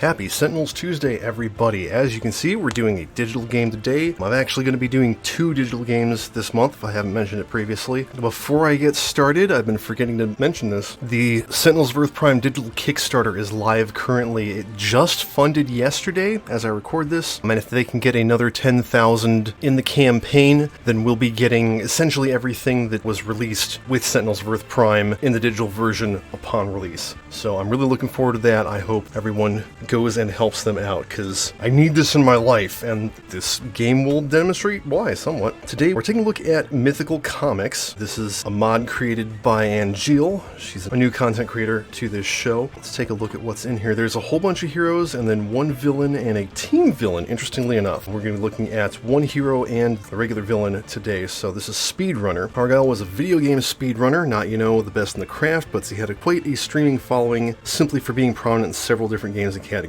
Happy Sentinels Tuesday, everybody. As you can see, we're doing a digital game today. I'm actually going to be doing 2 digital games this month, if I haven't mentioned it previously. Before I get started, I've been forgetting to mention this. The Sentinels of Earth Prime digital Kickstarter is live currently. It just funded yesterday, as I record this. And if they can get another 10,000 in the campaign, then we'll be getting essentially everything that was released with Sentinels of Earth Prime in the digital version upon release. So I'm really looking forward to that. I hope everyone goes and helps them out, because I need this in my life, and this game will demonstrate why somewhat. Today we're taking a look at Mythical Comics. This is a mod created by Angel. She's a new content creator to this show. Let's take a look at what's in here. There's a whole bunch of heroes and then one villain and a team villain, interestingly enough. We're going to be looking at one hero and a regular villain today. So this is Speedrunner. Argyle was a video game speedrunner, not, the best in the craft, but he had quite a streaming following simply for being prominent in several different games and categories.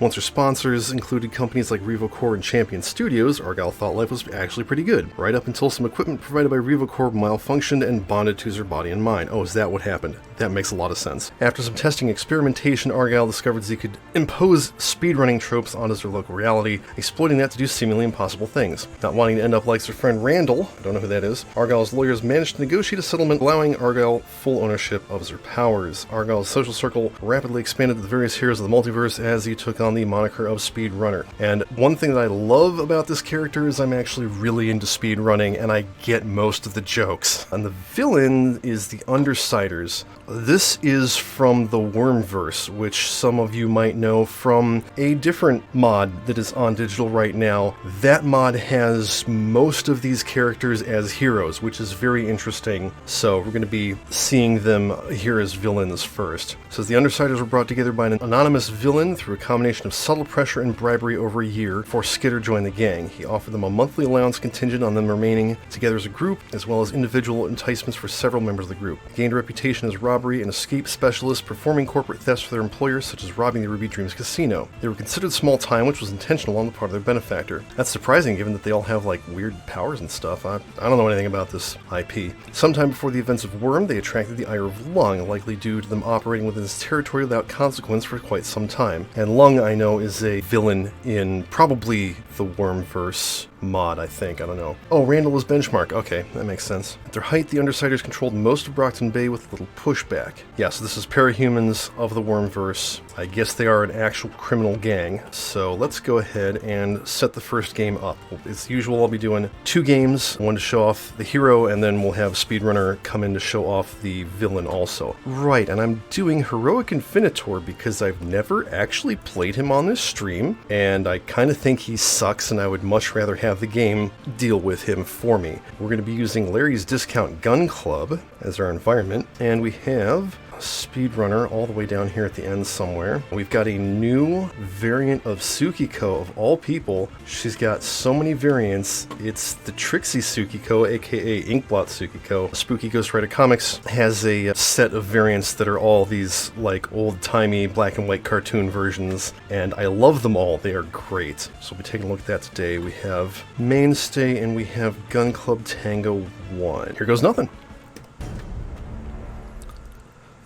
Once her sponsors included companies like RevoCore and Champion Studios, Argyle thought life was actually pretty good, right up until some equipment provided by RevoCore malfunctioned and bonded to her body and mind. Oh, is that what happened? That makes a lot of sense. After some testing experimentation, Argyle discovered he could impose speedrunning tropes onto their local reality, exploiting that to do seemingly impossible things. Not wanting to end up like their friend Randall, I don't know who that is, Argyle's lawyers managed to negotiate a settlement allowing Argyle full ownership of their powers. Argyle's social circle rapidly expanded to the various heroes of the multiverse as he took on the moniker of Speedrunner. And one thing that I love about this character is I'm actually really into speedrunning, and I get most of the jokes. And the villain is the Undersiders. This is from the Wormverse, which some of you might know from a different mod that is on digital right now. That mod has most of these characters as heroes, which is very interesting. So we're going to be seeing them here as villains first. It says the Undersiders were brought together by an anonymous villain through a combination of subtle pressure and bribery over a year before Skitter joined the gang. He offered them a monthly allowance contingent on them remaining together as a group, as well as individual enticements for several members of the group. He gained a reputation as robbery and escape specialists performing corporate thefts for their employers, such as robbing the Ruby Dreams Casino. They were considered small time, which was intentional on the part of their benefactor. That's surprising given that they all have weird powers and stuff. I don't know anything about this IP. Sometime before the events of Worm, they attracted the ire of Lung, likely due to them operating within his territory without consequence for quite some time. And Lung, I know, is a villain in probably the Wormverse mod, I think. I don't know. Oh, Randall is Benchmark. Okay, that makes sense. At their height, the Undersiders controlled most of Brockton Bay with little pushback. Yeah, so this is parahumans of the Wormverse. I guess they are an actual criminal gang. So let's go ahead and set the first game up. As usual, I'll be doing 2 games, one to show off the hero, and then we'll have Speedrunner come in to show off the villain also. Right, and I'm doing Heroic Infinitor because I've never actually played him on this stream, and I kind of think he sucks, and I would much rather have the game deal with him for me. We're going to be using Larry's Discount Gun Club as our environment, and we have Speedrunner all the way down here at the end somewhere. We've got a new variant of Tsukiko, of all people. She's got so many variants. It's the Trixie Tsukiko, aka Inkblot Tsukiko. Spooky Ghost Rider Comics has a set of variants that are all these old-timey black and white cartoon versions, and I love them all. They are great. So we'll be taking a look at that today. We have Mainstay and we have Gun Club Tango 1. Here goes nothing.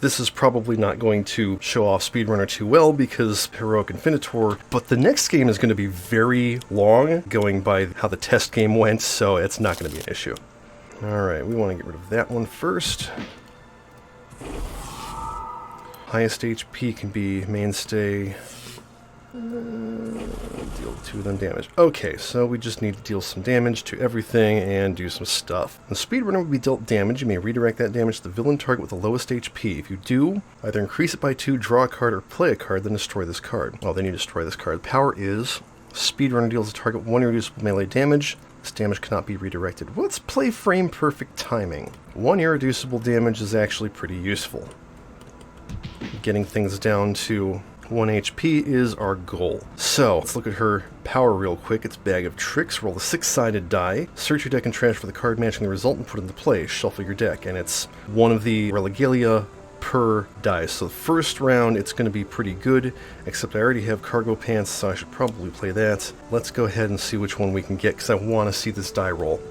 This is probably not going to show off Speedrunner too well because Heroic Infinitor, but the next game is going to be very long, going by how the test game went, so it's not going to be an issue. Alright, we want to get rid of that one first. Highest HP can be Mainstay. Deal 2 of them damage. Okay, so we just need to deal some damage to everything and do some stuff. When Speedrunner will be dealt damage, you may redirect that damage to the villain target with the lowest HP. If you do, either increase it by 2, draw a card, or play a card, then destroy this card. Oh, then you destroy this card. Power is Speedrunner deals a target 1 irreducible melee damage. This damage cannot be redirected. Let's play Frame Perfect Timing. 1 irreducible damage is actually pretty useful. Getting things down to 1 HP is our goal. So, let's look at her power real quick. It's Bag of Tricks. Roll a 6-sided die. Search your deck and trash for the card matching the result and put it into play. Shuffle your deck. And it's one of the Regalia per dice. So the first round, it's going to be pretty good, except I already have Cargo Pants, so I should probably play that. Let's go ahead and see which one we can get, because I want to see this die roll.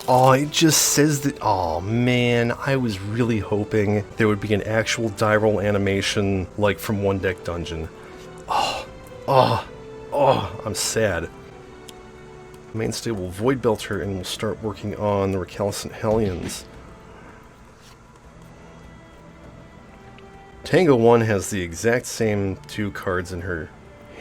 Oh, it just says that. Oh man, I was really hoping there would be an actual die roll animation like from One Deck Dungeon. Oh, I'm sad. Mainstay will Void Belter and we'll start working on the Recalcitrant Hellions. Tango 1 has the exact same 2 cards in her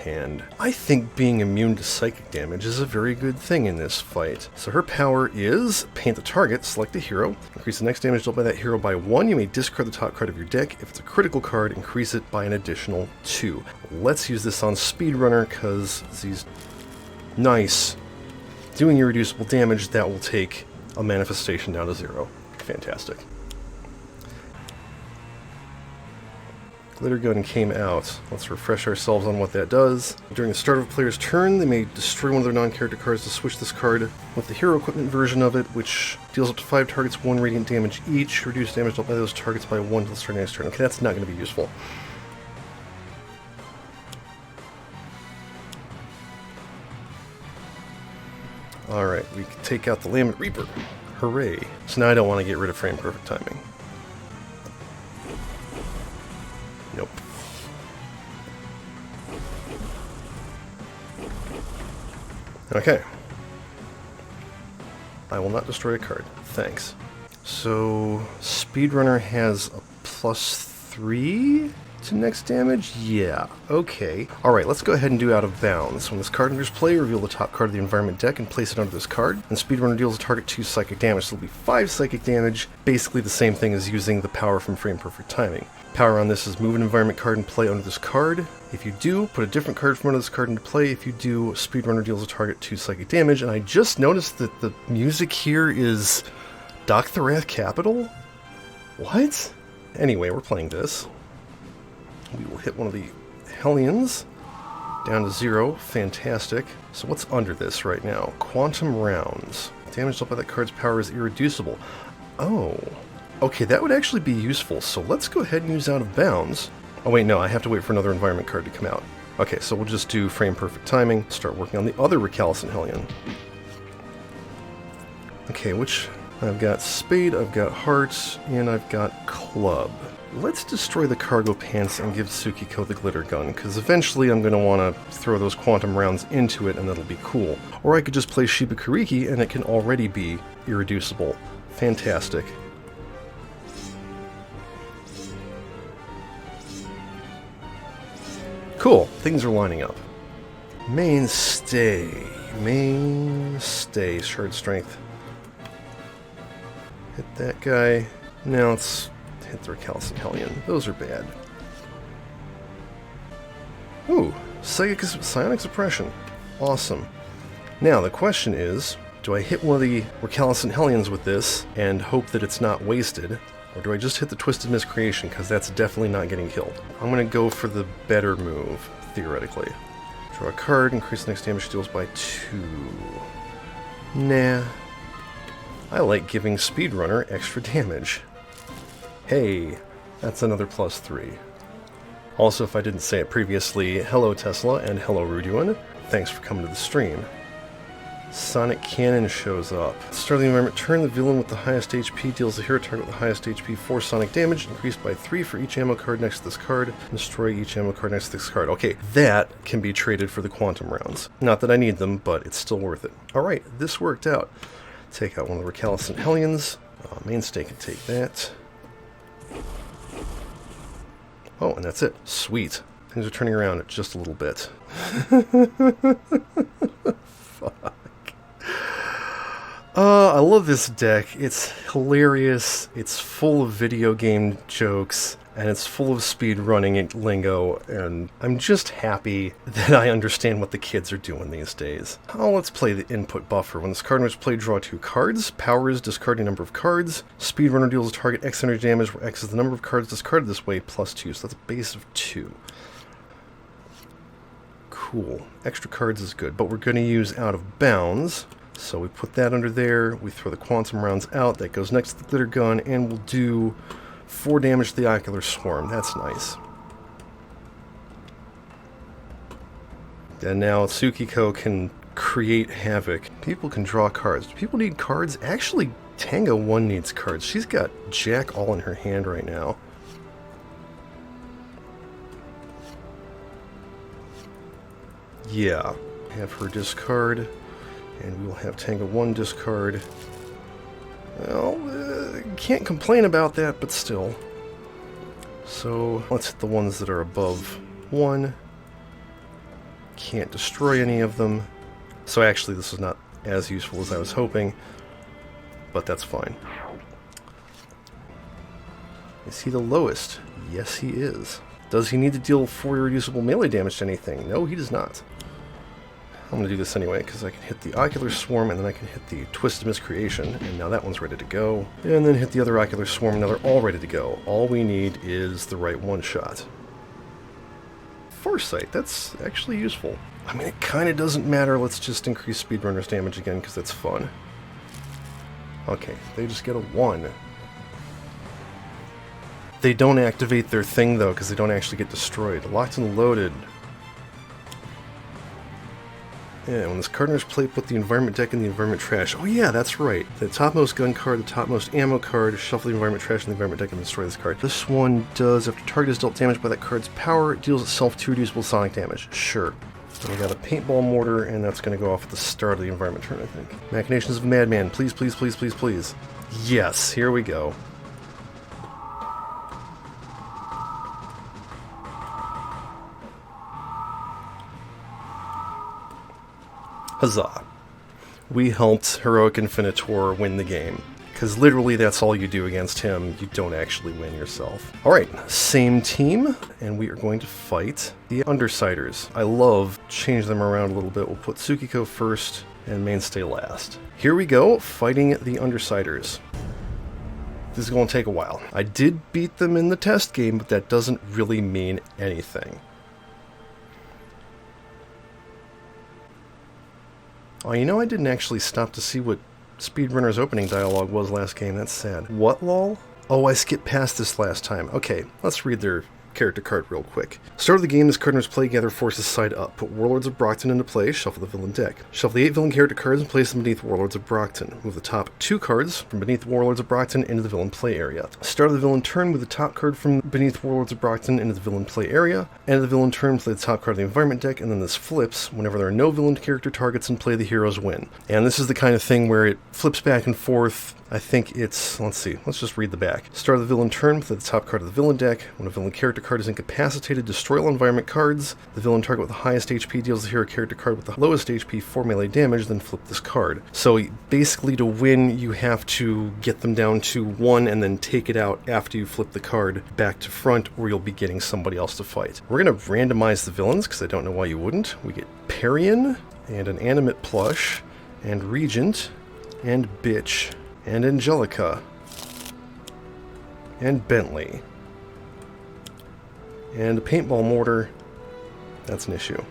hand. I think being immune to psychic damage is a very good thing in this fight. So her power is paint the target, select a hero, increase the next damage dealt by that hero by 1. You may discard the top card of your deck. If it's a critical card, increase it by an additional 2. Let's use this on Speedrunner because he's nice. Doing irreducible damage, that will take a manifestation down to 0. Fantastic. Glitter Gun came out. Let's refresh ourselves on what that does. During the start of a player's turn, they may destroy one of their non-character cards to switch this card with the hero equipment version of it, which deals up to 5 targets 1 radiant damage each. Reduce damage dealt by those targets by 1 to the start of next turn. Okay, that's not going to be useful. Alright, we can take out the Lambent Reaper. Hooray. So now I don't want to get rid of frame perfect timing. Nope. Okay. I will not destroy a card. Thanks. So, Speedrunner has a +3 to next damage? Yeah, okay. Alright, let's go ahead and do Out of Bounds. When this card enters play, reveal the top card of the environment deck and place it under this card. And Speedrunner deals a target 2 psychic damage, so it'll be 5 psychic damage. Basically the same thing as using the power from Frame Perfect Timing. Power on this is move an environment card and play under this card. If you do, put a different card from under this card into play. If you do, Speedrunner deals a target 2 psychic damage. And I just noticed that the music here is Doc the Wrath Capital? What? Anyway, we're playing this. We will hit one of the Hellions down to 0. Fantastic. So what's under this right now? Quantum Rounds. Damage dealt by that card's power is irreducible. Oh. Okay, that would actually be useful, so let's go ahead and use Out of Bounds. Oh wait, no, I have to wait for another environment card to come out. Okay, so we'll just do Frame Perfect Timing, start working on the other Recalcitrant Hellion. Okay, which... I've got Spade, I've got Heart, and I've got Club. Let's destroy the Cargo Pants and give Tsukiko the Glitter Gun, because eventually I'm going to want to throw those Quantum Rounds into it and that'll be cool. Or I could just play Shiba Kuriki and it can already be irreducible. Fantastic. Cool, things are lining up. Mainstay, Shard Strength. Hit that guy. Now let's hit the Recalcitrant Hellion. Those are bad. Ooh, Psionic Suppression. Awesome. Now the question is, do I hit one of the Recalcitrant Hellions with this and hope that it's not wasted? Or do I just hit the Twisted Miscreation, because that's definitely not getting killed? I'm going to go for the better move, theoretically. Draw a card, increase the next damage deals by 2. Nah. I like giving Speedrunner extra damage. Hey, that's another +3. Also, if I didn't say it previously, hello Tesla and hello Ruduin. Thanks for coming to the stream. Sonic Cannon shows up. Start of the environment turn, the villain with the highest HP deals the hero target with the highest HP 4 sonic damage, increased by 3 for each ammo card next to this card, and destroy each ammo card next to this card. Okay, that can be traded for the Quantum Rounds. Not that I need them, but it's still worth it. Alright, this worked out. Take out one of the Recalcitrant Hellions. Mainstay can take that. Oh, and that's it. Sweet. Things are turning around just a little bit. Fuck. I love this deck. It's hilarious, it's full of video game jokes, and it's full of speed running lingo, and I'm just happy that I understand what the kids are doing these days. Oh, let's play the input buffer. When this card is played, draw 2 cards. Power is discarding number of cards. Speedrunner deals a target X energy damage, where X is the number of cards discarded this way, +2, so that's a base of 2. Cool. Extra cards is good, but we're going to use Out of Bounds. So we put that under there, we throw the Quantum Rounds out, that goes next to the Glitter Gun, and we'll do 4 damage to the Ocular Swarm. That's nice. And now Tsukiko can create havoc. People can draw cards. Do people need cards? Actually, Tango 1 needs cards. She's got Jack all in her hand right now. Yeah. Have her discard, and we will have Tango 1 discard. Well, can't complain about that, but still. So, let's hit the ones that are above 1. Can't destroy any of them. So actually, this is not as useful as I was hoping, but that's fine. Is he the lowest? Yes, he is. Does he need to deal 4 irreducible melee damage to anything? No, he does not. I'm going to do this anyway, because I can hit the Ocular Swarm, and then I can hit the Twisted Miscreation, and now that one's ready to go. And then hit the other Ocular Swarm, and now they're all ready to go. All we need is the right one-shot. Foresight, that's actually useful. I mean, it kind of doesn't matter. Let's just increase Speedrunner's damage again, because that's fun. Okay, they just get a 1. They don't activate their thing, though, because they don't actually get destroyed. Locked and loaded. Yeah, when this card enters play, put the environment deck in the environment trash. Oh yeah, that's right. The topmost gun card, the topmost ammo card, shuffle the environment trash in the environment deck and destroy this card. This one does, after target is dealt damage by that card's power, it deals itself 2 reducible sonic damage. Sure. And we got a paintball mortar, and that's going to go off at the start of the environment turn, I think. Machinations of a Madman. Please, please, please, please, please. Yes, here we go. Huzzah. We helped Heroic Infinitor win the game. Because literally that's all you do against him. You don't actually win yourself. Alright, same team, and we are going to fight the Undersiders. I love changing them around a little bit. We'll put Tsukiko first and Mainstay last. Here we go, fighting the Undersiders. This is going to take a while. I did beat them in the test game, but that doesn't really mean anything. Oh, you know, I didn't actually stop to see what Speedrunner's opening dialogue was last game. That's sad. What, lol? Oh, I skipped past this last time. Okay, let's read their character card real quick. Start of the game, as card enters play, gather forces side up. Put Warlords of Brockton into play, shuffle the villain deck. Shuffle the 8 villain character cards and place them beneath Warlords of Brockton. Move the top 2 cards from beneath Warlords of Brockton into the villain play area. Start of the villain turn, move the top card from beneath Warlords of Brockton into the villain play area. End of the villain turn, play the top card of the environment deck, and then this flips. Whenever there are no villain character targets in play, the heroes win. And this is the kind of thing where it flips back and forth. I think it's, let's see, let's just read the back. Start of the villain turn, play the top card of the villain deck. When a villain character card is incapacitated, destroy all environment cards. The villain target with the highest HP deals the hero character card with the lowest HP 4 melee damage, then flip this card. So basically to win, you have to get them down to 1 and then take it out after you flip the card back to front, or you'll be getting somebody else to fight. We're going to randomize the villains, because I don't know why you wouldn't. We get Parian, and an Animate Plush, and Regent, and Bitch, and Angelica, and Bentley, and a paintball mortar. That's an issue.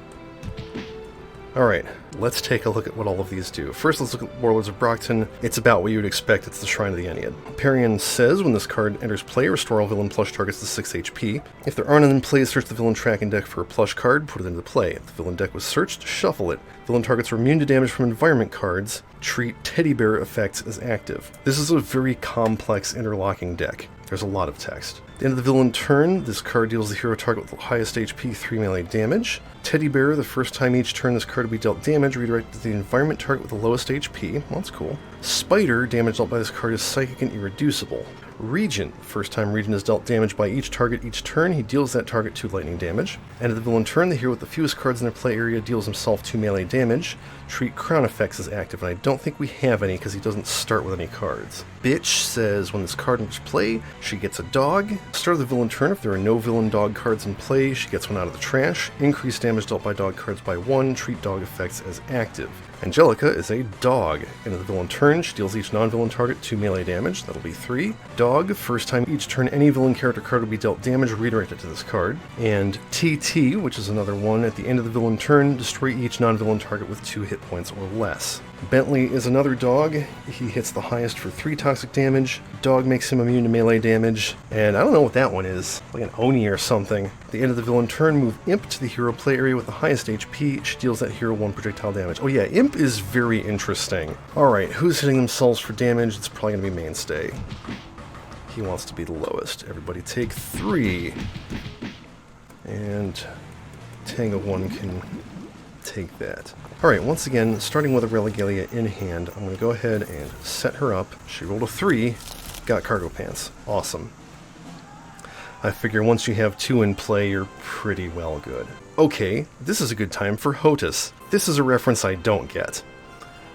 Alright, let's take a look at what all of these do. First, let's look at Warlords of Brockton. It's about what you would expect. It's the Shrine of the Ennead. Parian says, when this card enters play, restore all villain plush targets to 6 HP. If there aren't any in play, search the villain tracking deck for a plush card, put it into play. If the villain deck was searched, shuffle it. Villain targets are immune to damage from environment cards. Treat teddy bear effects as active. This is a very complex interlocking deck. There's a lot of text. At the end of the villain turn, this card deals the hero target with the highest HP 3 melee damage. Teddy Bear, the first time each turn this card will be dealt damage, redirect to the environment target with the lowest HP. Well, that's cool. Spider, damage dealt by this card is psychic and irreducible. Regent, first time Regent is dealt damage by each target each turn, he deals that target 2 lightning damage. End of the villain turn, the hero with the fewest cards in their play area deals himself 2 melee damage. Treat crown effects as active, and I don't think we have any because he doesn't start with any cards. Bitch says when this card enters play, she gets a dog. Start of the villain turn, if there are no villain dog cards in play, she gets one out of the trash. Increase damage dealt by dog cards by 1, treat dog effects as active. Angelica is a dog. End of the villain turn, she deals each non-villain target 2 melee damage. That'll be 3. Dog, first time each turn any villain character card will be dealt damage, redirect it to this card. And TT, which is another one, at the end of the villain turn, destroy each non-villain target with 2 hit points or less. Bentley is another dog. He hits the highest for 3 toxic damage. Dog makes him immune to melee damage. And I don't know what that one is, like an Oni or something. At the end of the villain turn, move Imp to the hero play area with the highest HP. She deals that hero 1 projectile damage. Oh yeah, Imp is very interesting. Alright, who's hitting themselves for damage? It's probably going to be Mainstay. He wants to be the lowest. Everybody take 3. And Tango 1 can take that. Alright, once again, starting with a Regalia in hand, I'm going to go ahead and set her up. She rolled a 3, got cargo pants. Awesome. I figure once you have 2 in play, you're pretty well good. Okay, this is a good time for HOTUS. This is a reference I don't get.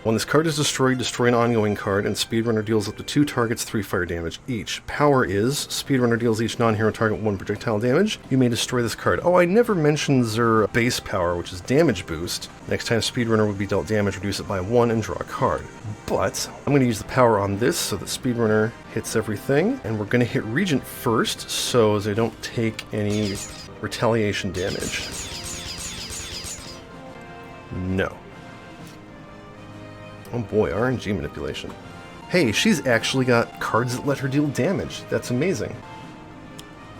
When this card is destroyed, destroy an ongoing card, and Speedrunner deals up to 2 targets 3 fire damage each. Power is, Speedrunner deals each non-hero target 1 projectile damage. You may destroy this card. Oh, I never mentioned their base power, which is damage boost. Next time Speedrunner would be dealt damage, reduce it by 1 and draw a card. But I'm going to use the power on this so that Speedrunner hits everything, and we're going to hit Regent first so they don't take any retaliation damage. No. Oh boy, RNG manipulation. Hey, she's actually got cards that let her deal damage. That's amazing.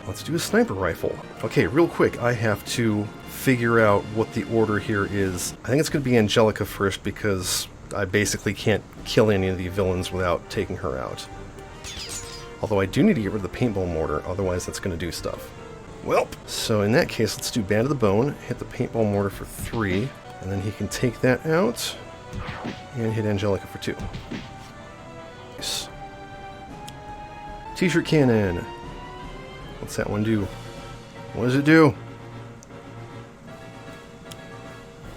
Let's do a sniper rifle. Okay, real quick, I have to figure out what the order here is. I think it's going to be Angelica first because I basically can't kill any of the villains without taking her out. Although I do need to get rid of the paintball mortar, otherwise that's going to do stuff. Welp! So in that case, let's do Band of the Bone, hit the paintball mortar for 3, and then he can take that out. And hit Angelica for 2. Nice. T-shirt cannon. What's that one do? What does it do?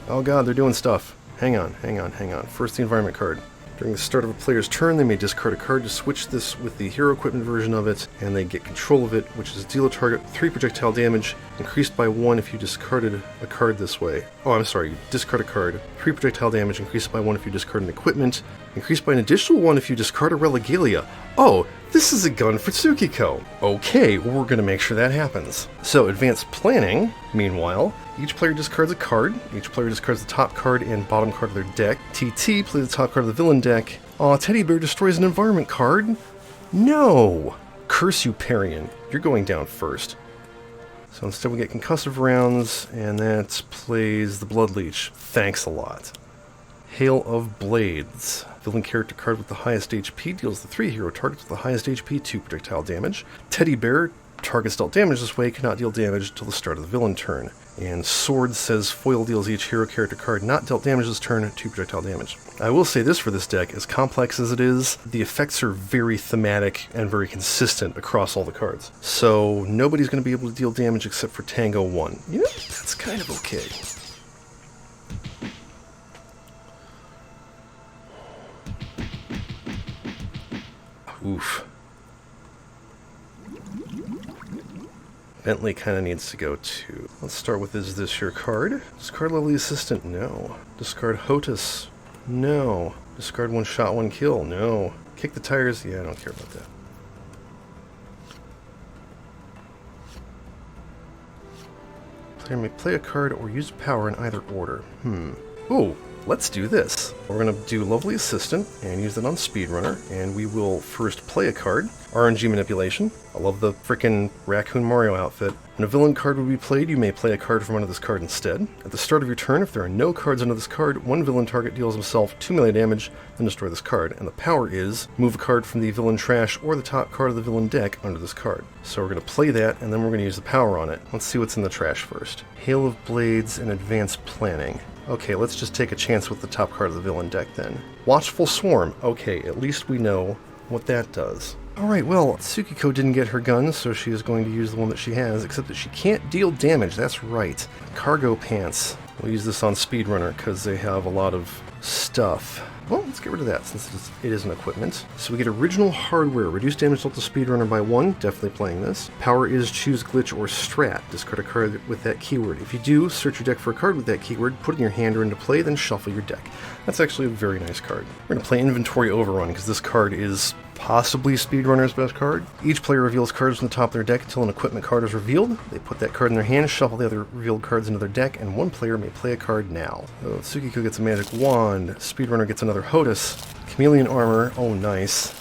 Oh god, they're doing stuff. Hang on. First, the environment card. During the start of a player's turn, they may discard a card to switch this with the hero equipment version of it, and they get control of it, which is deal a target 3 projectile damage, increased by 1 if you discarded a card this way. Oh, I'm sorry, you discard a card. 3 projectile damage, increased by 1 if you discard an equipment, increased by an additional 1 if you discard a Regalia. Oh, this is a gun for Tsukiko. Okay, we're going to make sure that happens. So, advanced planning, meanwhile, each player discards a card. Each player discards the top card and bottom card of their deck. TT, play the top card of the villain deck. Aw, Teddy Bear destroys an environment card. No! Curse you, Parian. You're going down first. So instead we get concussive rounds, and that plays the Blood Leech. Thanks a lot. Hail of Blades. Villain character card with the highest HP deals the 3 hero targets with the highest HP 2 projectile damage. Teddy Bear, targets dealt damage this way cannot deal damage until the start of the villain turn. And Sword says foil deals each hero character card not dealt damage this turn 2 projectile damage. I will say this for this deck, as complex as it is, the effects are very thematic and very consistent across all the cards. So nobody's going to be able to deal damage except for Tango 1. You know, that's kind of okay. Oof. Bentley kind of needs to go too. Let's start with, is this your card? Discard Lovely Assistant? No. Discard HOTUS? No. Discard 1 shot, 1 kill? No. Kick the tires? Yeah, I don't care about that. Player may play a card or use power in either order. Ooh. Let's do this. We're going to do Lovely Assistant and use that on Speedrunner, and we will first play a card. RNG Manipulation. I love the frickin' Raccoon Mario outfit. When a villain card will be played, you may play a card from under this card instead. At the start of your turn, if there are no cards under this card, 1 villain target deals himself 2 melee damage, then destroy this card. And the power is, move a card from the villain trash or the top card of the villain deck under this card. So we're going to play that, and then we're going to use the power on it. Let's see what's in the trash first. Hail of Blades and Advanced Planning. Okay, let's just take a chance with the top card of the villain deck then. Watchful Swarm. Okay, at least we know what that does. Alright, well, Tsukiko didn't get her gun, so she is going to use the one that she has, except that she can't deal damage, that's right. Cargo Pants. We'll use this on Speedrunner, because they have a lot of stuff. Well, let's get rid of that since it is an equipment. So we get original hardware. Reduce damage dealt to Speedrunner by 1. Definitely playing this. Power is choose glitch or strat. Discard a card with that keyword. If you do, search your deck for a card with that keyword, put it in your hand or into play, then shuffle your deck. That's actually a very nice card. We're going to play Inventory Overrun because this card is possibly Speedrunner's best card. Each player reveals cards from the top of their deck until an equipment card is revealed. They put that card in their hand, shuffle the other revealed cards into their deck, and one player may play a card now. So Tsukiko gets a magic wand, Speedrunner gets another HOTUS, Chameleon Armor, oh nice,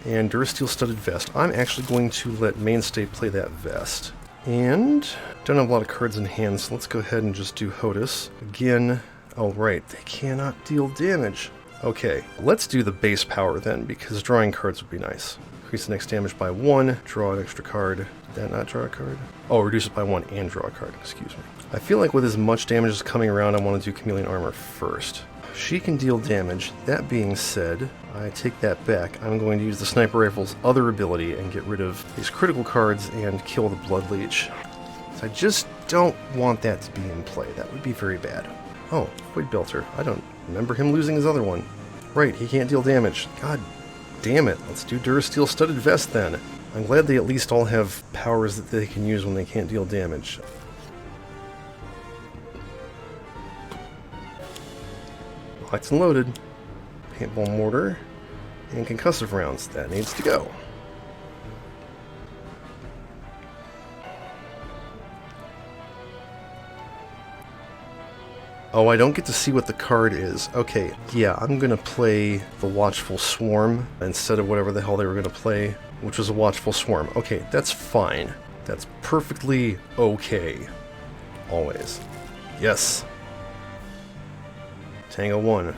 and Durasteel Studded Vest. I'm actually going to let Mainstay play that vest. And don't have a lot of cards in hand, so let's go ahead and just do HOTUS. Again, oh right, they cannot deal damage. Okay, let's do the base power then, because drawing cards would be nice. Increase the next damage by 1, draw an extra card. Did that not draw a card? Oh, reduce it by 1 and draw a card, excuse me. I feel like with as much damage as coming around, I want to do Chameleon Armor first. She can deal damage. That being said, I take that back. I'm going to use the Sniper Rifle's other ability and get rid of these critical cards and kill the Blood Leech. So I just don't want that to be in play. That would be very bad. Oh, Void Belter. I don't remember him losing his other one. Right, he can't deal damage. God damn it. Let's do Durasteel Studded Vest then. I'm glad they at least all have powers that they can use when they can't deal damage. Locked and loaded. Paintball Mortar. And Concussive Rounds. That needs to go. Oh, I don't get to see what the card is. Okay, yeah, I'm going to play the Watchful Swarm instead of whatever the hell they were going to play, which was a Watchful Swarm. Okay, that's fine. That's perfectly okay. Always. Yes. Tango 1.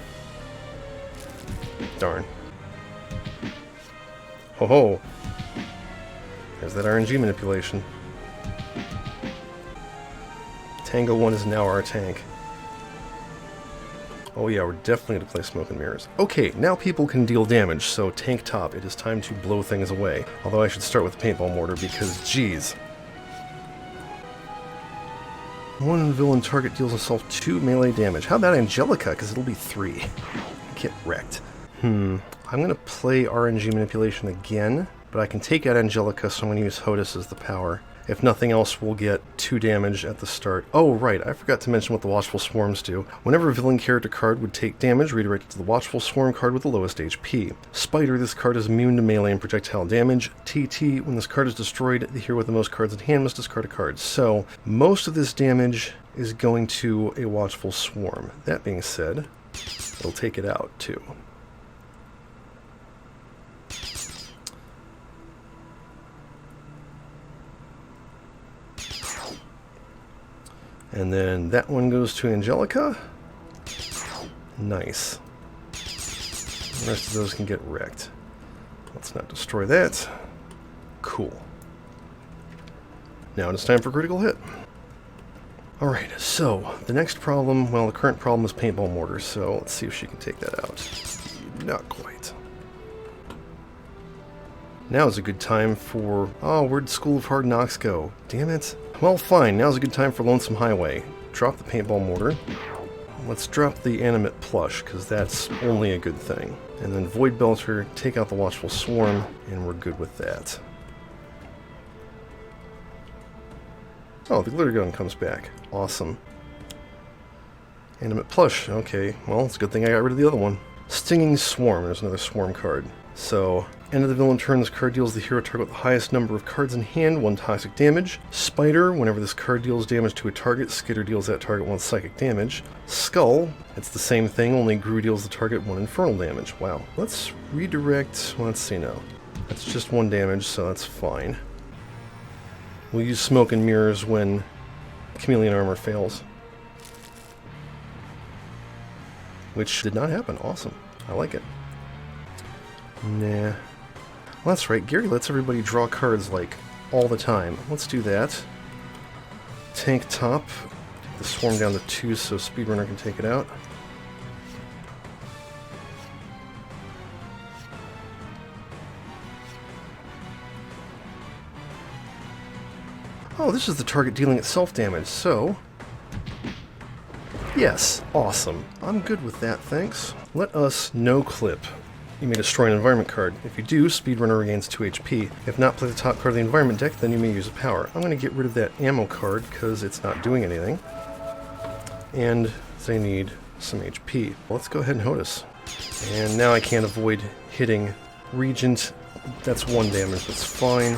Darn. Ho ho. There's that RNG manipulation. Tango 1 is now our tank. Oh yeah, we're definitely going to play Smoke and Mirrors. Okay, now people can deal damage, so tank top, it is time to blow things away. Although I should start with the Paintball Mortar because, geez. One villain target deals himself 2 melee damage. How about Angelica? Because it'll be 3. Get wrecked. I'm going to play RNG Manipulation again, but I can take out Angelica, so I'm going to use HOTUS as the power. If nothing else, we'll get 2 damage at the start. Oh, right, I forgot to mention what the Watchful Swarms do. Whenever a villain character card would take damage, redirect it to the Watchful Swarm card with the lowest HP. Spider, this card is immune to melee and projectile damage. TT, when this card is destroyed, the hero with the most cards in hand must discard a card. So, most of this damage is going to a Watchful Swarm. That being said, it'll take it out, too. And then that one goes to Angelica. Nice. The rest of those can get wrecked. Let's not destroy that. Cool. Now it's time for critical hit. Alright, so the next problem, well, the current problem is Paintball Mortar, so let's see if she can take that out. Not quite. Now is a good time for... Oh, where'd School of Hard Knocks go? Damn it. Well, fine. Now's a good time for Lonesome Highway. Drop the Paintball Mortar. Let's drop the Animate Plush, because that's only a good thing. And then Void Belter, take out the Watchful Swarm, and we're good with that. Oh, the Glitter Gun comes back. Awesome. Animate Plush. Okay, well, it's a good thing I got rid of the other one. Stinging Swarm. There's another Swarm card. So, end of the villain turn, this card deals the hero target with the highest number of cards in hand, 1 toxic damage. Spider, whenever this card deals damage to a target, Skitter deals that target 1 psychic damage. Skull, it's the same thing, only Gru deals the target 1 infernal damage. Wow. Let's redirect, well, let's see now. That's just 1 damage, so that's fine. We'll use Smoke and Mirrors when Chameleon Armor fails. Which did not happen. Awesome. I like it. Nah. Well, that's right. Gary lets everybody draw cards, like, all the time. Let's do that. Tank top. Take the Swarm down to 2 so Speedrunner can take it out. Oh, this is the target dealing itself damage, so... Yes, awesome. I'm good with that, thanks. Let us no-clip. You may destroy an environment card. If you do, Speedrunner regains 2 HP. If not, play the top card of the environment deck, then you may use a power. I'm going to get rid of that ammo card because it's not doing anything. And they need some HP. Let's go ahead and HOTUS. And now I can't avoid hitting Regent. That's 1 damage, that's fine.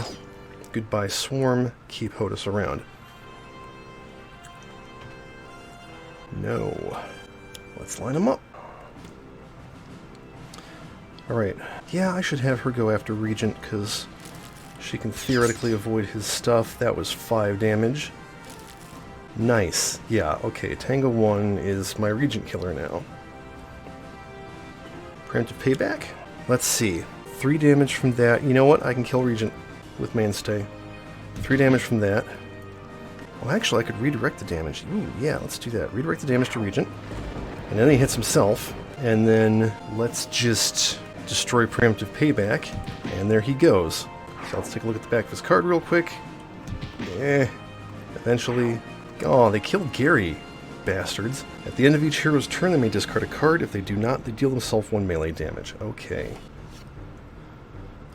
Goodbye Swarm, keep HOTUS around. No. Let's line them up. Alright, yeah, I should have her go after Regent, because she can theoretically avoid his stuff. That was 5 damage. Nice. Yeah, okay, Tango 1 is my Regent killer now. Preemptive payback? Let's see. 3 damage from that. You know what? I can kill Regent with Mainstay. 3 damage from that. Well, actually, I could redirect the damage. Ooh, yeah, let's do that. Redirect the damage to Regent. And then he hits himself. And then let's just destroy preemptive payback, and there he goes. So let's take a look at the back of his card real quick. Eventually. Oh, they killed Gary, bastards. At the end of each hero's turn, they may discard a card. If they do not, they deal themselves 1 melee damage. Okay.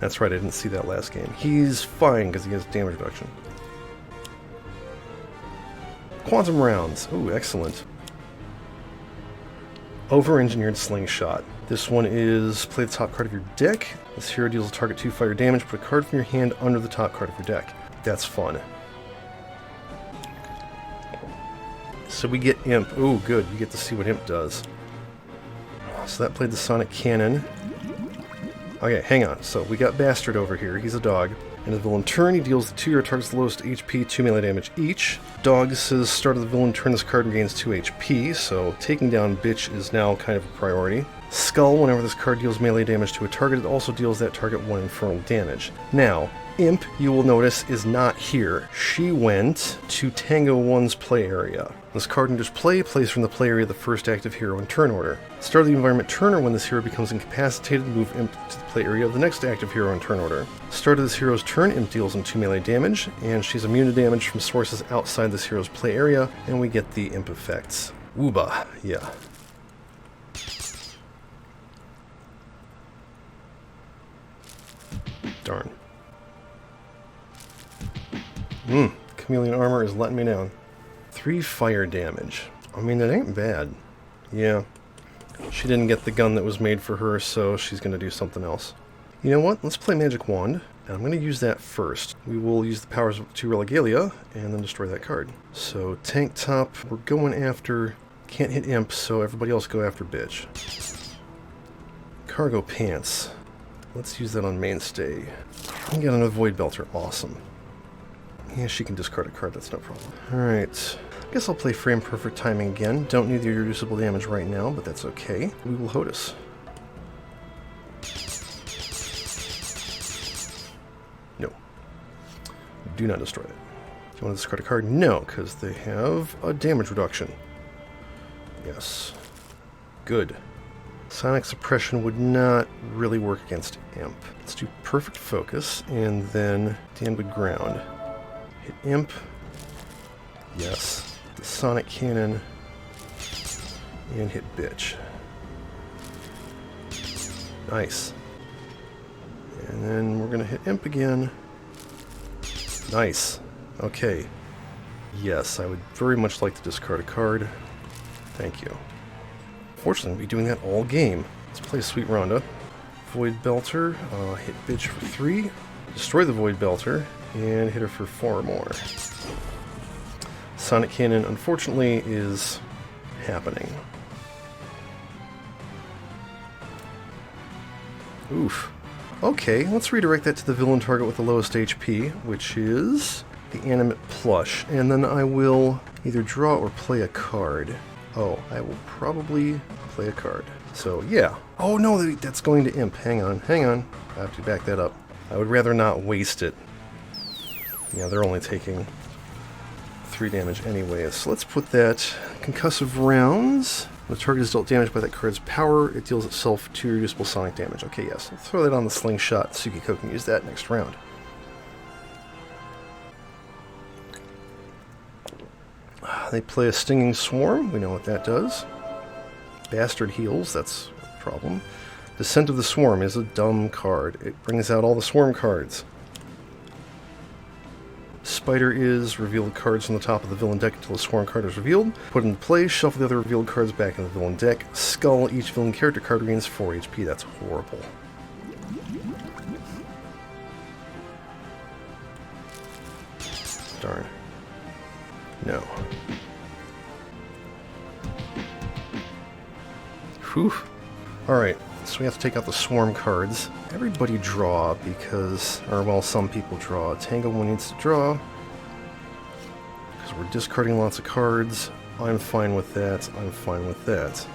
That's right, I didn't see that last game. He's fine because he has damage reduction. Quantum rounds. Ooh, excellent. Over-engineered Slingshot. This one is play the top card of your deck. This hero deals a target 2 fire damage. Put a card from your hand under the top card of your deck. That's fun. So we get Imp. Ooh, good. You get to see what Imp does. So that played the Sonic Cannon. Okay, hang on. So we got Bastard over here. He's a dog. In the villain turn, he deals the 2 hero targets the lowest HP, 2 melee damage each. Dog says start of the villain turn, this card regains 2 HP, so taking down Bitch is now kind of a priority. Skull, whenever this card deals melee damage to a target, it also deals that target 1 infernal damage. Now, Imp, you will notice, is not here. She went to Tango 1's play area. This card enters play, plays from the play area the first active hero in turn order. Start of the environment turn, or when this hero becomes incapacitated, move Imp to the play area of the next active hero in turn order. Start of this hero's turn, Imp deals him 2 melee damage, and she's immune to damage from sources outside this hero's play area, and we get the Imp effects. Ooba, yeah. Darn. Chameleon armor is letting me down. 3 fire damage. I mean, that ain't bad. Yeah. She didn't get the gun that was made for her, so she's going to do something else. You know what? Let's play Magic Wand. And I'm going to use that first. We will use the powers of 2 Regalia, and then destroy that card. So, Tank Top, we're going after... Can't hit Imp, so everybody else go after Bitch. Cargo Pants. Let's use that on Mainstay. We got another Void Belter. Awesome. Yeah, she can discard a card, that's no problem. Alright. I guess I'll play Frame Perfect Timing again. Don't need the irreducible damage right now, but that's okay. We will HOTUS. No. Do not destroy it. Do you want to discard a card? No, because they have a damage reduction. Yes. Good. Sonic Suppression would not really work against Imp. Let's do Perfect Focus, and then Dan would ground. Hit Imp. Yes. The Sonic Cannon. And hit Bitch. Nice. And then we're going to hit Imp again. Nice. Okay. Yes, I would very much like to discard a card. Thank you. Fortunately, we'll be doing that all game. Let's play Sweet Rhonda. Void Belter, hit Bitch for 3, destroy the Void Belter, and hit her for 4 more. Sonic Cannon, unfortunately, is happening. Oof. Okay, let's redirect that to the villain target with the lowest HP, which is the Animate Plush, and then I will either draw or play a card. Oh, I will probably play a card. So, yeah. Oh, no, that's going to Imp. Hang on, hang on. I have to back that up. I would rather not waste it. Yeah, they're only taking 3 damage anyways. So let's put that Concussive Rounds. When the target is dealt damage by that card's power, it deals itself 2 reducible sonic damage. Okay, yes. Let's throw that on the Slingshot. Tsukiko can use that next round. They play a Stinging Swarm. We know what that does. Bastard Heals. That's a problem. Descent of the Swarm is a dumb card. It brings out all the Swarm cards. Spider is reveal the cards from the top of the villain deck until the Swarm card is revealed. Put into play, shuffle the other revealed cards back into the villain deck. Skull, each villain character card gains 4 HP. That's horrible. Darn. No. Whew. Alright, so we have to take out the Swarm cards. Everybody draw because, or well, some people draw. Tango 1 needs to draw. Because we're discarding lots of cards. I'm fine with that. I'm fine with that.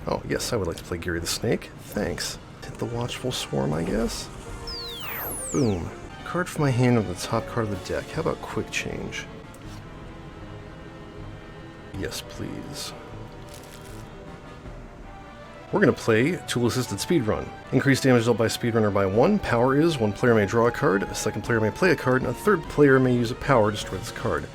Oh, yes, I would like to play Gary the Snake. Thanks. Hit the Watchful Swarm, I guess. Boom. Card from my hand on the top card of the deck. How about Quick Change? Yes, please. We're going to play Tool-Assisted Speedrun. Increased damage dealt by Speedrunner by 1. Power is 1 player may draw a card, a second player may play a card, and a third player may use a power to destroy this card.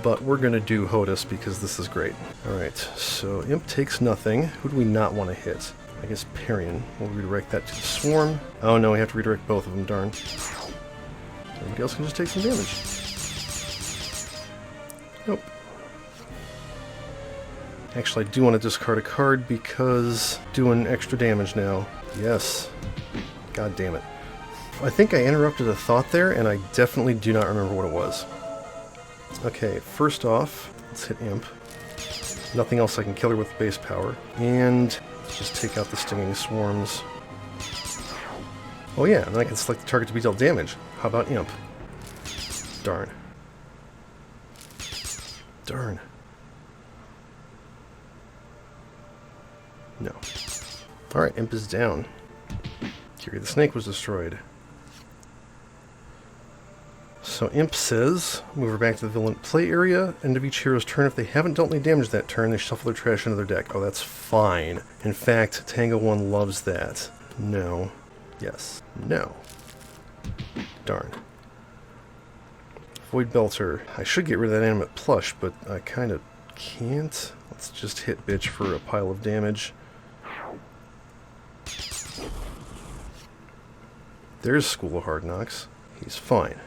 But we're going to do HOTUS because this is great. Alright, so Imp takes nothing. Who do we not want to hit? I guess Parian. We'll redirect that to the Swarm. Oh no, we have to redirect both of them, darn. Everybody else can just take some damage. Nope. Actually, I do want to discard a card because doing extra damage now. Yes. God damn it. I think I interrupted a thought there, and I definitely do not remember what it was. Okay, first off, let's hit Imp. Nothing else I can kill her with base power. And just take out the Stinging Swarms. Oh yeah, and then I can select the target to be dealt damage. How about Imp? Darn. Darn. No. Alright, Imp is down. Gary the Snake was destroyed. So Imp says, move her back to the villain play area, end of each hero's turn. If they haven't dealt any damage that turn, they shuffle their trash into their deck. Oh, that's fine. In fact, Tango 1 loves that. No. Yes. No. Darn. Void Belter. I should get rid of that animate plush, but I kind of can't. Let's just hit bitch for a pile of damage. There's School of Hard Knocks. He's fine.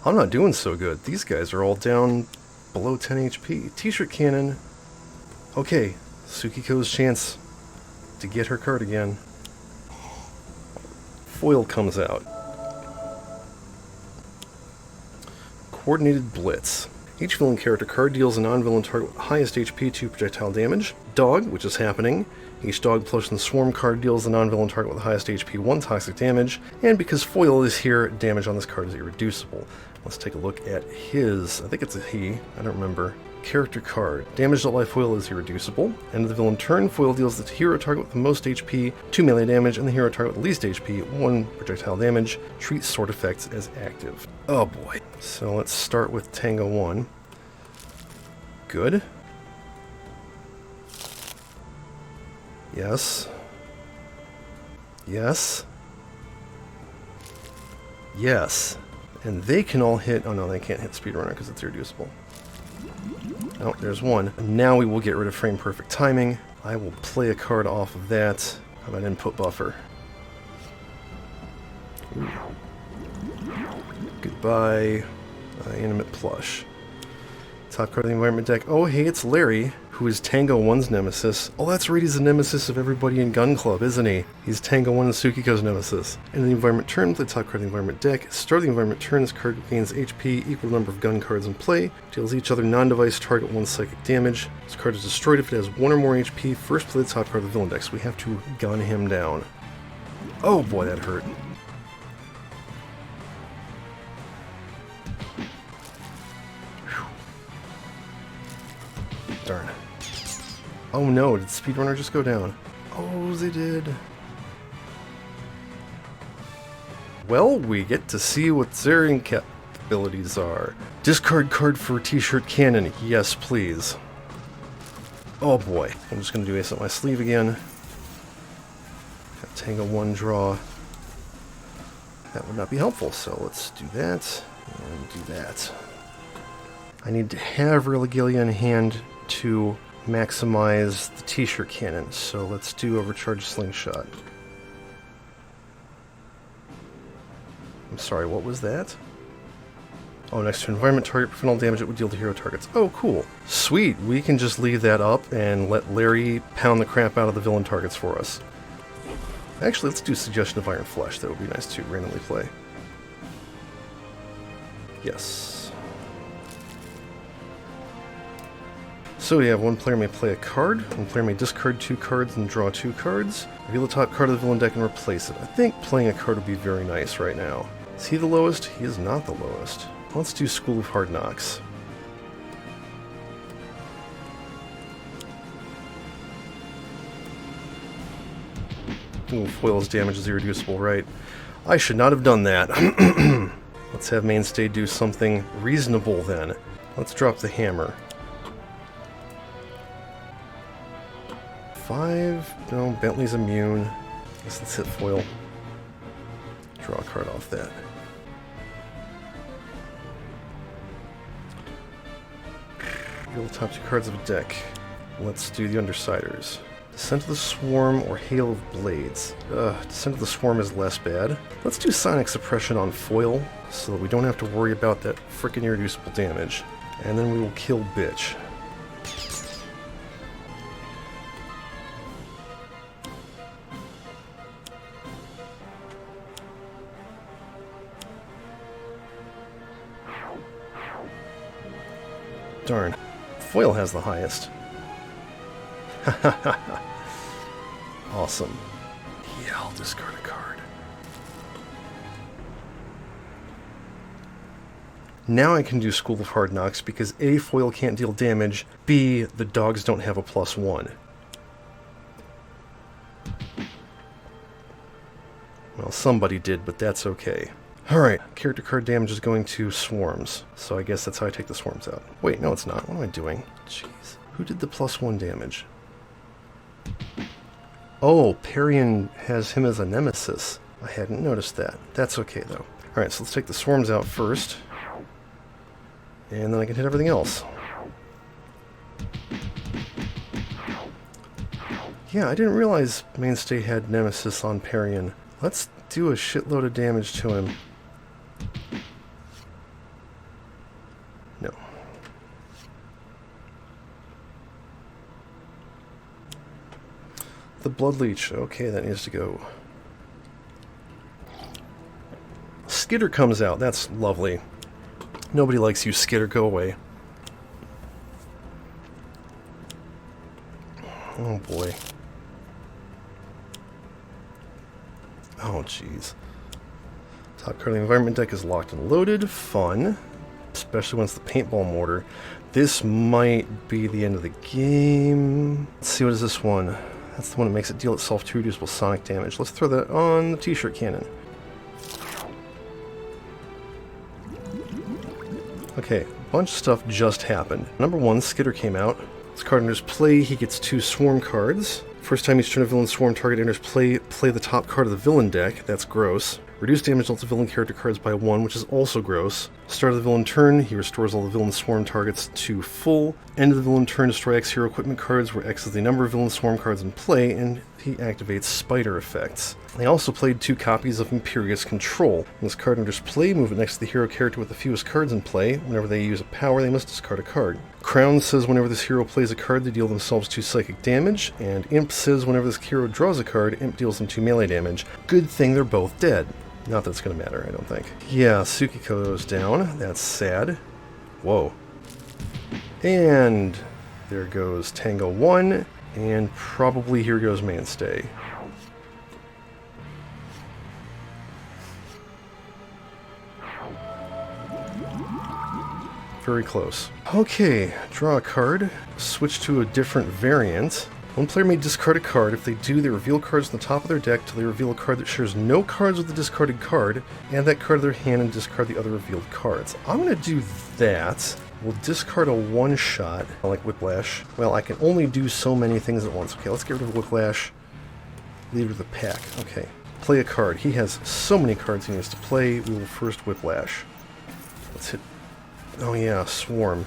I'm not doing so good. These guys are all down below 10 HP. T-shirt cannon. Okay, Tsukiko's chance to get her card again. Foil comes out. Coordinated Blitz. Each villain character card deals a non-villain target with highest HP 2 projectile damage. Dog, which is happening. Each dog plus the Swarm card deals the non-villain target with the highest HP 1 toxic damage. And because Foil is here, damage on this card is irreducible. Let's take a look at his, I think it's a he, I don't remember. Character card. Damage dealt by Foil is irreducible. End of the villain turn, Foil deals the hero target with the most HP 2 melee damage, and the hero target with the least HP 1 projectile damage. Treat sword effects as active. Oh boy. So let's start with Tango 1. Good. Yes. Yes. Yes. And they can all hit... Oh no, they can't hit Speedrunner because it's irreducible. Oh, there's one. Now we will get rid of Frame Perfect Timing. I will play a card off of that. How about Input Buffer? Ooh. Goodbye. Animate Plush. Top card of the environment deck. Oh, hey, it's Larry, who is Tango 1's nemesis. Oh, that's right, he's the nemesis of everybody in Gun Club, isn't he? He's Tango 1 and Tsukiko's nemesis. In the environment turn, play top card of the environment deck. Start of the environment turn, this card gains HP equal to number of gun cards in play. Deals each other non-device target 1 psychic damage. This card is destroyed if it has 1 or more HP. First play the top card of the villain deck, so we have to gun him down. Oh boy, that hurt. Darn. Oh no, did Speedrunner just go down? Oh, they did. Well, we get to see what their capabilities are. Discard card for T-shirt cannon. Yes, please. Oh boy. I'm just going to do ace up my sleeve again. Got Tango 1 draw. That would not be helpful, so let's do that, and do that. I need to have Regalia in hand to maximize the t-shirt cannon, so let's do Overcharged Slingshot. I'm sorry, what was that? Oh, next to environment target, prevent all damage it would deal to hero targets. Oh, cool. Sweet, we can just leave that up and let Larry pound the crap out of the villain targets for us. Actually, let's do Suggestion of Iron Flesh. That would be nice to randomly play. Yes. So we have one player may play a card, one player may discard 2 cards and draw 2 cards, reveal the top card of the villain deck and replace it. I think playing a card would be very nice right now. Is he the lowest? He is not the lowest. Let's do School of Hard Knocks. Ooh, foil's damage is irreducible, right? I should not have done that. Let's have Mainstay do something reasonable then. Let's drop the hammer. 5? No, Bentley's immune. I guess let's hit foil. Draw a card off that. Reveal the top 2 cards of a deck. Let's do the Undersiders. Descent of the Swarm or Hail of Blades. Descent of the Swarm is less bad. Let's do Sonic Suppression on foil, so that we don't have to worry about that frickin' irreducible damage. And then we will kill Bitch. Darn. Foil has the highest. Awesome. Yeah, I'll discard a card. Now I can do School of Hard Knocks because A, foil can't deal damage, B, the dogs don't have a +1. Well, somebody did, but that's okay. Alright, character card damage is going to swarms, so I guess that's how I take the swarms out. Wait, no it's not. What am I doing? Jeez. Who did the +1 damage? Oh, Parian has him as a nemesis. I hadn't noticed that. That's okay, though. Alright, so let's take the swarms out first. And then I can hit everything else. Yeah, I didn't realize Mainstay had nemesis on Parian. Let's do a shitload of damage to him. No. The Blood Leech. Okay, that needs to go. Skitter comes out. That's lovely. Nobody likes you, Skitter. Go away. Oh, boy. Oh, jeez. Top card of the environment deck is locked and loaded. Fun. Especially when it's the paintball mortar. This might be the end of the game. Let's see, what is this one? That's the one that makes it deal itself 2 reducible sonic damage. Let's throw that on the t-shirt cannon. Okay, a bunch of stuff just happened. Number 1, Skitter came out. This card enters play, he gets 2 swarm cards. First time each turn a villain swarm target enters play, play the top card of the villain deck. That's gross. Reduce damage dealt to villain character cards by 1, which is also gross. Start of the villain turn, he restores all the villain swarm targets to full. End of the villain turn, destroy X hero equipment cards, where X is the number of villain swarm cards in play, and he activates spider effects. They also played 2 copies of Imperious Control. When this card enters play, move it next to the hero character with the fewest cards in play. Whenever they use a power, they must discard a card. Crown says whenever this hero plays a card, they deal themselves 2 psychic damage, and Imp says whenever this hero draws a card, Imp deals them 2 melee damage. Good thing they're both dead. Not that it's going to matter, I don't think. Yeah, Tsukiko goes down. That's sad. Whoa. And there goes Tango 1, and probably here goes Mainstay. Very close. Okay, draw a card. Switch to a different variant. One player may discard a card. If they do, they reveal cards on the top of their deck till they reveal a card that shares no cards with the discarded card, add that card to their hand and discard the other revealed cards. I'm going to do that. We'll discard a one-shot, like Whiplash. Well, I can only do so many things at once. Okay, let's get rid of Whiplash. Leave it to the pack. Okay. play a card. He has so many cards he needs to play. We will first Whiplash. Let's hit... Oh yeah, Swarm.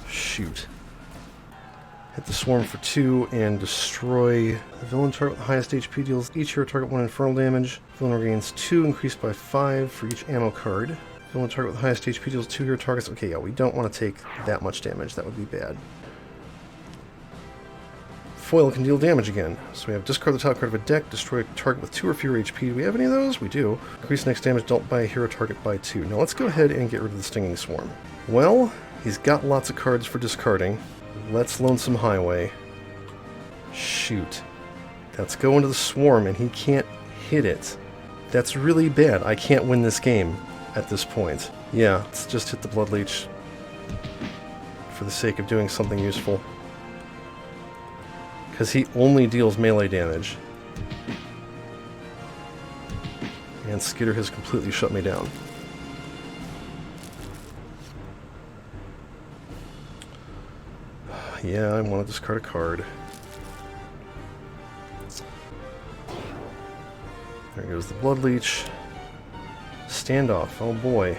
Shoot. Hit the Swarm for 2 and destroy the villain target with the highest HP. Deals each hero target 1 infernal damage. Villain regains 2, increased by 5 for each ammo card. Villain target with the highest HP deals 2 hero targets. Okay, yeah, we don't want to take that much damage. That would be bad. Foil can deal damage again. So we have discard the top card of a deck, destroy a target with 2 or fewer HP. Do we have any of those? We do. Increase next damage dealt by a hero target by 2. Now let's go ahead and get rid of the Stinging Swarm. Well, he's got lots of cards for discarding. Let's Lonesome Highway. Shoot. Let's go into the Swarm, and he can't hit it. That's really bad. I can't win this game at this point. Yeah, let's just hit the Blood Leech for the sake of doing something useful. Because he only deals melee damage. And Skitter has completely shut me down. Yeah, I want to discard a card. There goes the Blood Leech. Standoff. Oh boy.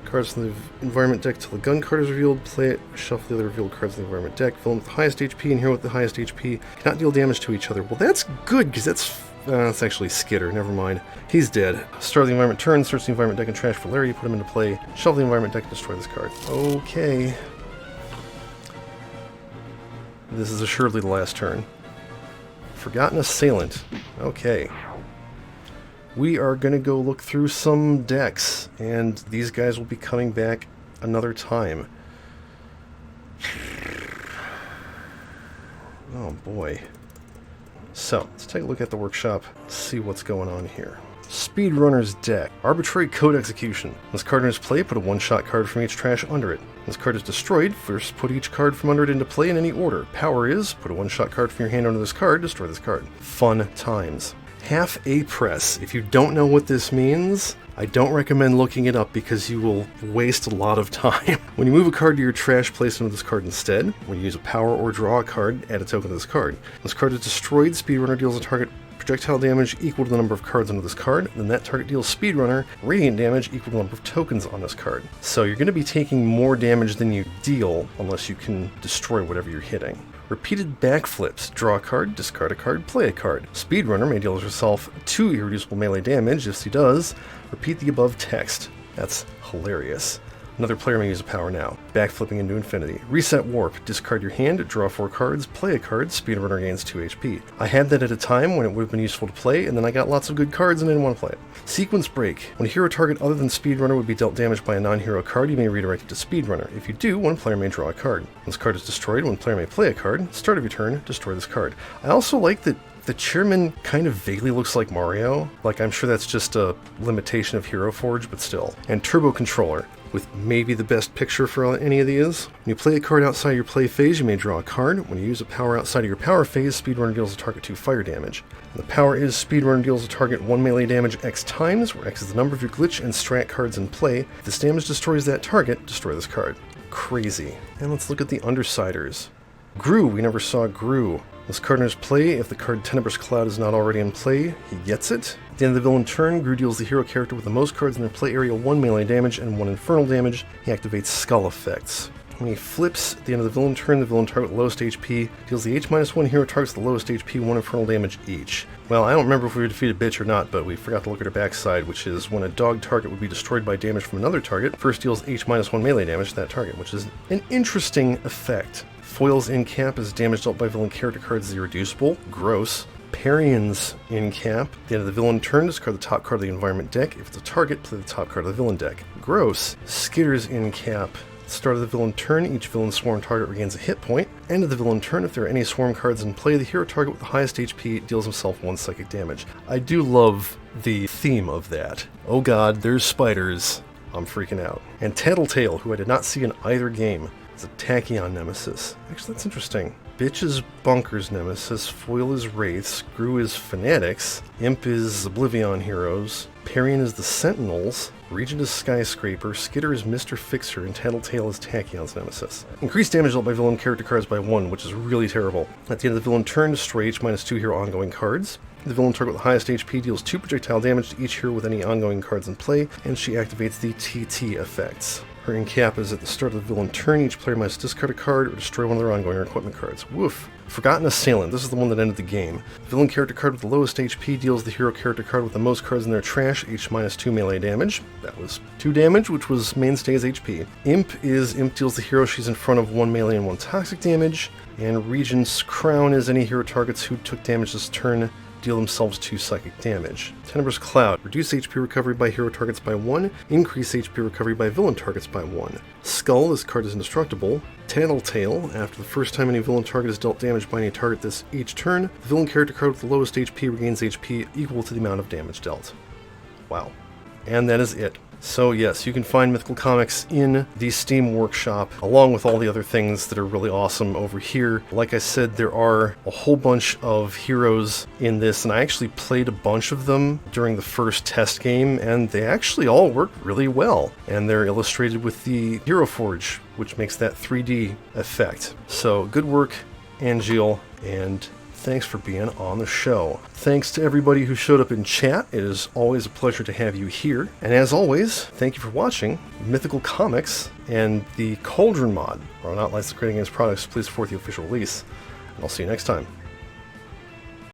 Cards from the environment deck till the gun card is revealed. Play it. Shuffle the other revealed cards in the environment deck. Villain with the highest HP and hero with the highest HP cannot deal damage to each other. Well, that's good, because that's actually Skitter. Never mind. He's dead. Start the environment turn. Search the environment deck and trash for Larry. Put him into play. Shuffle the environment deck and destroy this card. Okay. This is assuredly the last turn. Forgotten Assailant. Okay. We are going to go look through some decks, and these guys will be coming back another time. Oh boy. So, let's take a look at the workshop, see what's going on here. Speedrunner's deck. Arbitrary Code Execution. This card in its play, put a one-shot card from each trash under it. This card is destroyed, first put each card from under it into play in any order. Power is, put a one-shot card from your hand under this card, destroy this card. Fun times. Half A press. If you don't know what this means, I don't recommend looking it up because you will waste a lot of time. When you move a card to your trash, place it into this card instead. When you use a power or draw a card, add a token to this card. When this card is destroyed, Speedrunner deals a target projectile damage equal to the number of cards under this card, then that target deals Speedrunner radiant damage equal to the number of tokens on this card. So you're going to be taking more damage than you deal unless you can destroy whatever you're hitting. Repeated backflips. Draw a card, discard a card, play a card. Speedrunner may deal yourself 2 irreducible melee damage. If he does, repeat the above text. That's hilarious. Another player may use a power now. Backflipping into infinity. Reset warp. Discard your hand, draw 4 cards, play a card, Speedrunner gains 2 HP. I had that at a time when it would have been useful to play, and then I got lots of good cards and I didn't want to play it. Sequence break. When a hero target other than Speedrunner would be dealt damage by a non-hero card, you may redirect it to Speedrunner. If you do, one player may draw a card. When this card is destroyed, one player may play a card. Start of your turn, destroy this card. I also like that the chairman kind of vaguely looks like Mario. Like, I'm sure that's just a limitation of Hero Forge, but still. And Turbo Controller, with maybe the best picture for any of these. When you play a card outside your play phase, you may draw a card. When you use a power outside of your power phase, Speedrunner deals a target 2 fire damage. And the power is Speedrunner deals a target 1 melee damage X times, where X is the number of your glitch and strat cards in play. If this damage destroys that target, destroy this card. Crazy. And let's look at the Undersiders. Gru, we never saw Gru. This card in his play, if the card Tenebrous Cloud is not already in play, he gets it. At the end of the villain turn, Gru deals the hero character with the most cards in their play area 1 melee damage and 1 infernal damage. He activates Skull Effects. When he flips at the end of the villain turn, the villain target with the lowest HP deals the H-1 hero targets with the lowest HP 1 infernal damage each. Well, I don't remember if we defeated Bitch or not, but we forgot to look at her backside, which is when a dog target would be destroyed by damage from another target, first deals H-1 melee damage to that target, which is an interesting effect. Foils in cap is damage dealt by villain character cards is irreducible. Gross. Parion's in cap. At the end of the villain turn, discard the top card of the environment deck. If it's a target, play the top card of the villain deck. Gross. Skitter's in cap. Start of the villain turn, each villain swarm target regains a hit point. End of the villain turn, if there are any swarm cards in play, the hero target with the highest HP deals himself 1 psychic damage. I do love the theme of that. Oh god, there's spiders. I'm freaking out. And Tattletale, who I did not see in either game, is a Tachyon nemesis. Actually, that's interesting. Bitch is Bunker's nemesis, Foil is Wraiths, Gru is Fanatics, Imp is Oblivion Heroes, Parian is the Sentinels, Regent is Skyscraper, Skitter is Mr. Fixer, and Tattletale is Tachyon's nemesis. Increased damage dealt by villain character cards by 1, which is really terrible. At the end of the villain turn, destroy H-2 hero ongoing cards. The villain target with the highest HP deals 2 projectile damage to each hero with any ongoing cards in play, and she activates the TT effects. Her in-cap is at the start of the villain turn, each player must discard a card or destroy one of their ongoing or equipment cards. Woof. Forgotten Assailant, this is the one that ended the game. Villain character card with the lowest HP deals the hero character card with the most cards in their trash H-2 melee damage. That was 2 damage, which was mainstay's HP. Imp deals the hero she's in front of 1 melee and 1 toxic damage. And Regent's Crown is any hero targets who took damage this turn deal themselves 2 psychic damage. Tenebrous Cloud, reduce HP recovery by hero targets by 1, increase HP recovery by villain targets by 1. Skull, this card is indestructible. Tattletale, after the first time any villain target is dealt damage by any target each turn, the villain character card with the lowest HP regains HP equal to the amount of damage dealt. Wow. And that is it. So yes, you can find Mythical Comics in the Steam Workshop, along with all the other things that are really awesome over here. Like I said, there are a whole bunch of heroes in this, and I actually played a bunch of them during the first test game, and they actually all work really well. And they're illustrated with the Hero Forge, which makes that 3D effect. So good work, Angeal, and thanks for being on the show. Thanks to everybody who showed up in chat. It is always a pleasure to have you here. And as always, thank you for watching Mythical Comics and the Cauldron mod. While not licensed creating games products, please support the official release. And I'll see you next time.